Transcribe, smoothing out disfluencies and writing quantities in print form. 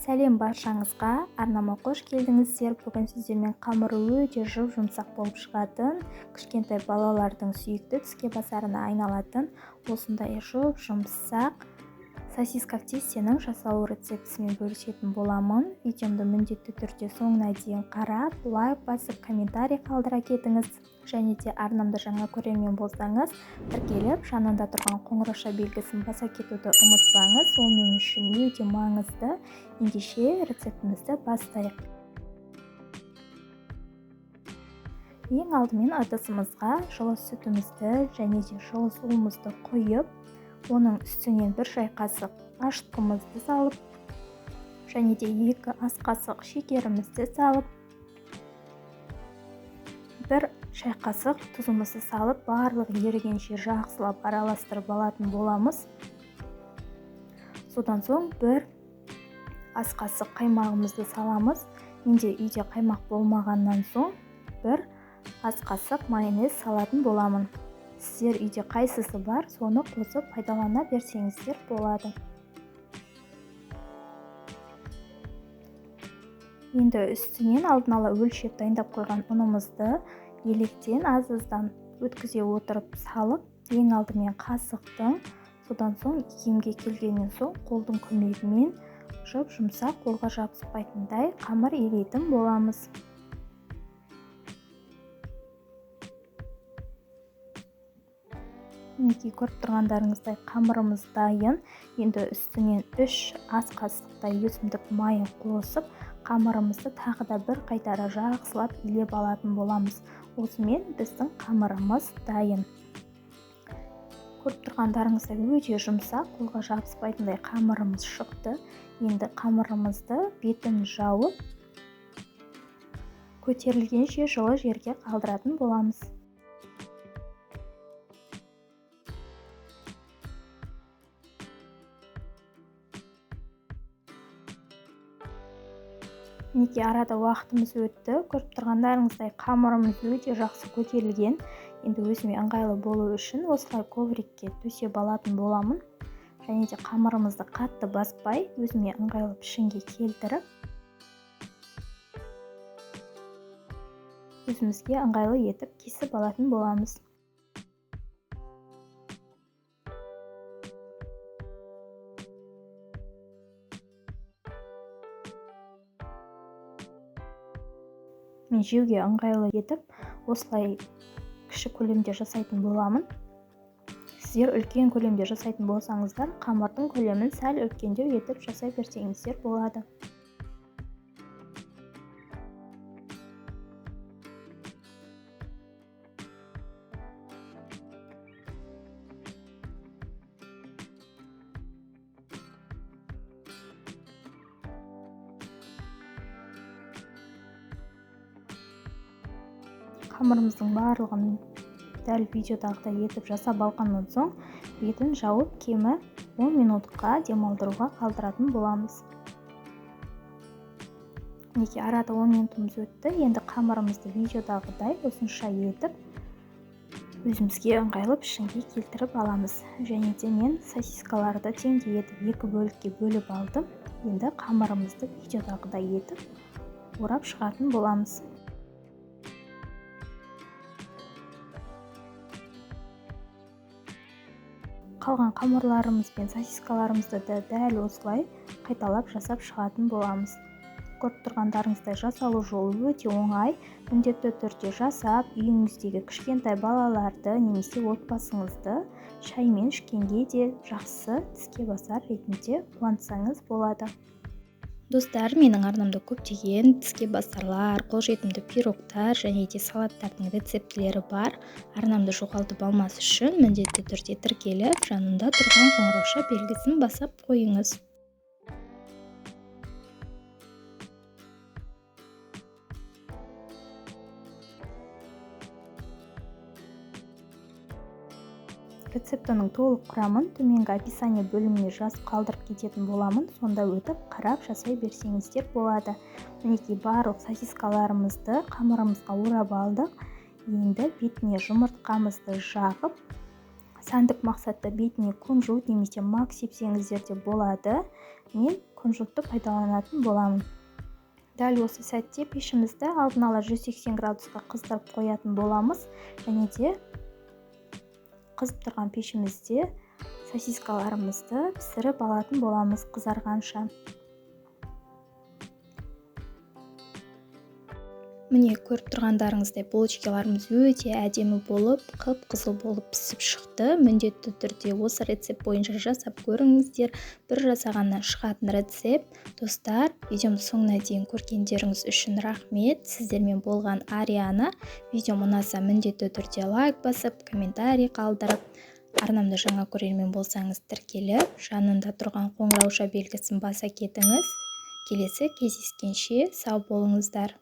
Сәлем баршаңызға, арнама қош келдіңіздер. Бүгін сіздермен қамыры өте жұмсақ болып шығатын, кішкентай балалардың сүйікті тіске басарына айналатын осындай жұмсақ сосиска в тестенің жасалу рецептісімен бөлісетін боламын. Видеомды міндетті түрде соңына дейін қарап, лайк басып, комментарий қалдыра кетіңіз. Және де арнамды жаңа көрермен болсаңыз, тіркеліп, жанында тұрған қоңырауша белгісін баса кетуді ұмытпаңыз. Ол мен үшін өте маңызды. Ендеше рецептімізді бастайық. Ең алдымен ыдысымызға жылы сүтімізді және де жылы суымызды құйып, оның үстінен бір шай қасық ашытқымызды салып, және де 2 ас қасық шекерімізді салып, 1 шай қасық тұзымызды салып, барлық ерігенше жақсылап араластырып алатын боламыз. Содан соң 1 ас қасық қаймағымызды саламыз. Менде үйде қаймақ болмағаннан соң 1 ас қасық майонез салатын боламын. Сіздер үйде қайсысы бар, соны қосып пайдалана берсеңіздер болады. Енді үстінен алдын ала өлшеп дайындап қойған ұнымызды електен аз-аздан өткізе отырып салып, ең алдымен қасықтың, содан соң икемге келгеннен соң қолдың көмегімен жұмсақ, қолға жабыспайтындай қамыр илейтін боламыз. Мінекей көріп тұрғандарыңыздай қамырымыз дайын. Енді үстінен 3 ас қасықтай өсімдік майын қосып, қамырымызды тағы да бір қайтара жақсылап илеп алатын боламыз. Осымен біздің қамырымыз дайын. Көріп тұрғандарыңыздай өте жұмсақ, қолға жабыспайтындай қамырымыз шықты. Енді қамырымызды бетін жауып, көтерілгенше жылы жерге қалдыратын боламыз. Мінекей арада уақытымыз өтті. Көріп тұрғандарыңыздай қамырымыз өте жақсы көтерілген. Енді өзіме ыңғайлы болу үшін осылай коврикке төсеп алатын боламын. Және де қамырымызды қатты баспай, өзіме ыңғайлы пішінге келтіріп, өзімізге ыңғайлы етіп кесіп алатын боламыз. Мен жеуге ыңғайлы етіп, осылай кіші көлемде жасайтын боламын. Сіздер үлкен көлемде жасайтын болсаңыздар, қамырдың көлемін сәл үлкендеу етіп жасай берсеңіздер болады. Қамырымыздың барлығын дәл видеодағыдай етіп жасап алғаннан соң, бетін жауып кемі 10 минутқа демалдыруға қалдыратын боламыз. Мінекей арада 10 минутымыз өтті. Енді қамырымызды видеодағыдай осынша етіп, өзімізге ыңғайлы пішінге келтіріп аламыз. Және де мен сосискаларды теңдей етіп 2 бөлікке бөліп алдым. Енді қамырымызды видеодағыдай етіп орап шығатын боламыз. Қалған қамырларымыз бен сосискаларымызды да дәл осылай қайталап жасап шығатын боламыз. Көріп тұрғандарыңыздай жасалу жолы өте оңай. Міндетті түрде жасап, үйіңіздегі кішкентай балаларды немесе отбасыңызды шаймен ішкенге де жақсы тіске басар ретінде қуантсаңыз болады. Достар, менің арнамда көптеген тіске басарлар, қолжетімді пирогтар және де салаттардың рецептілері бар. Арнамды жоғалтып алмас үшін міндетті түрде тіркеліп, жанында тұрған қоңырауша белгісін басып қойыңыз. Рецептінің толық құрамын төменгі описание бөліміне жазып қалдырып кететін боламын. Сонда өтіп қарап жасай берсеңіздер болады. Мінекей барлық сосискаларымызды қамырымызға орап алдық. Енді бетіне жұмыртқамызды жағып, сәндік мақсатта бетіне күнжіт немесе мак сепсеңіздер де болады. Мен күнжутты пайдаланатын боламын. Дәл осы сәтте пешімізді алдын ала 180 градусқа қыздырып қоятын боламыз, және де қызып тұрған пешімізде сосискаларымызды пісіріп алатын боламыз қызарғанша. Міне, көріп тұрғандарыңыздай булочкаларымыз өте әдемі болып, қып-қызыл болып пісіп шықты. Міндетті түрде осы рецепт бойынша жасап көріңіздер. Бір жасағаннан шығатын рецепт. Достар, видеомды соңына дейін көргендеріңіз үшін рахмет. Сіздермен болған Ариана. Видеом ұнаса міндетті түрде лайк басып, комментарий қалдырып, арнамда жаңа көрермен болсаңыз тіркеліп, жанында тұрған қоңырауша белгісін баса кетіңіз. Келесі кездескенше сау болыңыздар.